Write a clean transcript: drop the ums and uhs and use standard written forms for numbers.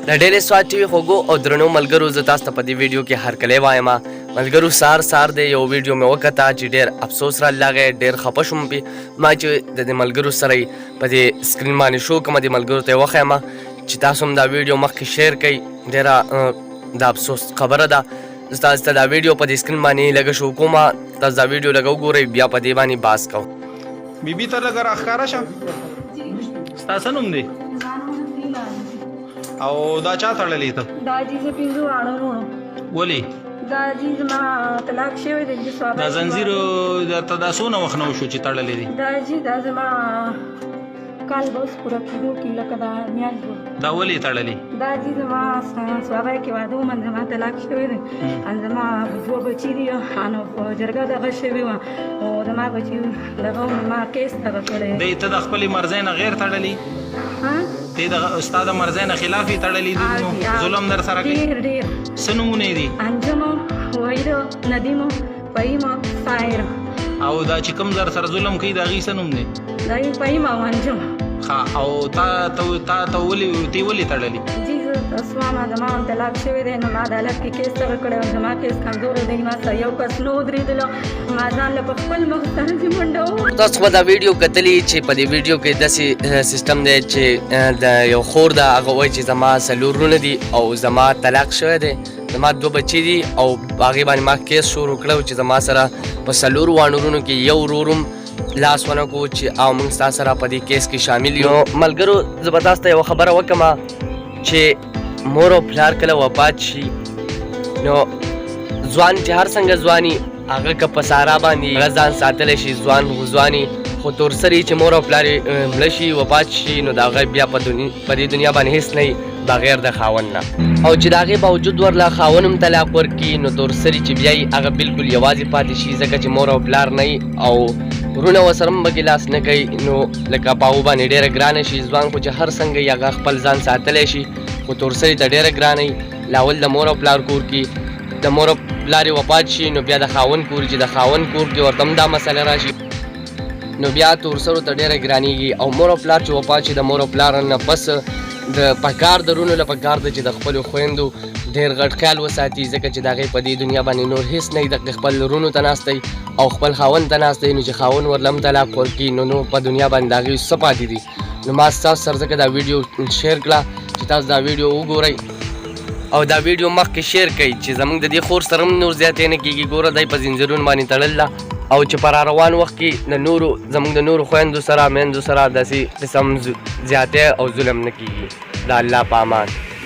د ډېرې سواټي خوږو او درنو ملګرو زه تاسو ته په دې ویډیو کې هرکلی وایم ملګرو سهار د یو ویډیو مې وکته چې ډېر افسوس رالاغی ډېر خفه شوم پې ما چې د دې ملګرو سره یې په دې سکرین باندې شو کومه دې ملګرو ته یې وښیم چې تاسو هم دا ویډیو مخکې شیر کړئ ډېره د افسوس خبره ده زه تاسو ته دا ویډیو په دې سکرین باندې لږه شو کومه تاسو دا ویډیو لږه وګورئ بیا په دې باندې بحث کوو بیبي ته لږه راښکاره شه ستا څه نوم دی او دا چا تړلی ته دا جی زه پنځه واړه وروڼو ولې دا جی زما طلاق شوی دی چې صحابه دا زنځیر درته دا څونه وخت نه وشو چې تړلی دی دا جی دا زما کال به اوس پوره کېدو کې لکه دا میاشت به دا ولې تړلی دا جی زما صحابه کې واده ومن زما طلاق شوی دی ان زما دوه بچي دي نو په جرګه دغه شوي وه او زما بچي دغه ما کیس دغه کړی دی ته د خپلې مرضۍ نه غیر تړلی ته د ستا د مرضۍ نه خلاف یې تړلی دي نو ظلم در سره کوي ډېر ډېر څه نومونه یې دي انجمو وحیدو ندیمو فهیمو سایرو او دا چې کوم در سره ظلم کوي د هغې څه نوم دی دا یې فهیم او انجم ښه او تا ولې تړلی جی زه اسمانه زما طلاق شوی دی نو ما عدالت کې کیس دغه کړی او زما کیس کمزوری دی ما سره یو کس نه ودرېدلو ما ځان له په خپل مخ سره چې منډه تاسو به دا ویډیو کتلی چې په دې ویډیو کې داسې سیستم دی چې د یو خور ده هغه وایي چې زما څلور وروڼه دي او زما طلاق شوی دی زما دوه بچي دي او هغې باندې ما کیس شروع کړی چې زما سره په څلورو واړو وروڼو کې یو ورور هم لاس ونه کړو چې او موږ ستا سره په دې کیس کې شامل یو ملګرو زه به تاسو ته یوه خبره وکړم چې مور او پلار کله وفات شي نو ځوان چې هر څنګه ځواني هغه که په سارا باندې هغه ځان ساتلی شي ځوان خو ځواني خو تورسري چې مور او پلار یې مړه شي وفات شي نو د هغه بیا په دې دنیا باندې هېڅ نه وي بغیر د خاوند نه او چې د هغې باوجود ورله خاوند هم طلاق ورکړي نو تورسري چې بیا یې هغه بلکل یوازې پاتې شي ځکه چې مور او پلار نه وي او ورونه ورسره هم پکې لاس نه کوي نو لکه په هغو باندې ډېره ګرانه شي ځوان خو چې هر څنګه یې هغه خپل ځان ساتلی شي خو تورسري ته ډېره ګرانه وي لاول د مور او پلار کور کې د مور او پلار یې وفات شي نو بیا د خاوند کور چې د خاوند کور کې ورته هم دا مسله راشي نو بیا تورسرو ته ډېره ګرانېږي او مور او پلار چې وفات شي د مور او پلار نه پس د پکار د رونو له پکار ده چې د خپلو خویندو ډېر غټ خیال وساتي ځکه چې د هغې په دې دنیا باندې نور هېڅ نه وي د خپل رونو ته ناست دی او خپل خاوند ته ناست دی نو چې خاوند ورله هم طلاق ورکړي نو په دنیا باندې د هغې څه پاتې دي نو ما ستاسو سره ځکه دا ویډیو شیر کړه چې تاسو دا ویډیو وګورئ او دا ویډیو مخکې شیر کړئ چې زموږ د دې خور سره هم نور زیاتې نه کېږي ګوره دی په زنځیرونو باندې تړل ده او چې په راروان وخت کې د نورو زموږ د نورو خویندو سره میندو سره داسې قسم زیاتې او ظلم نه کېږي د الله په امان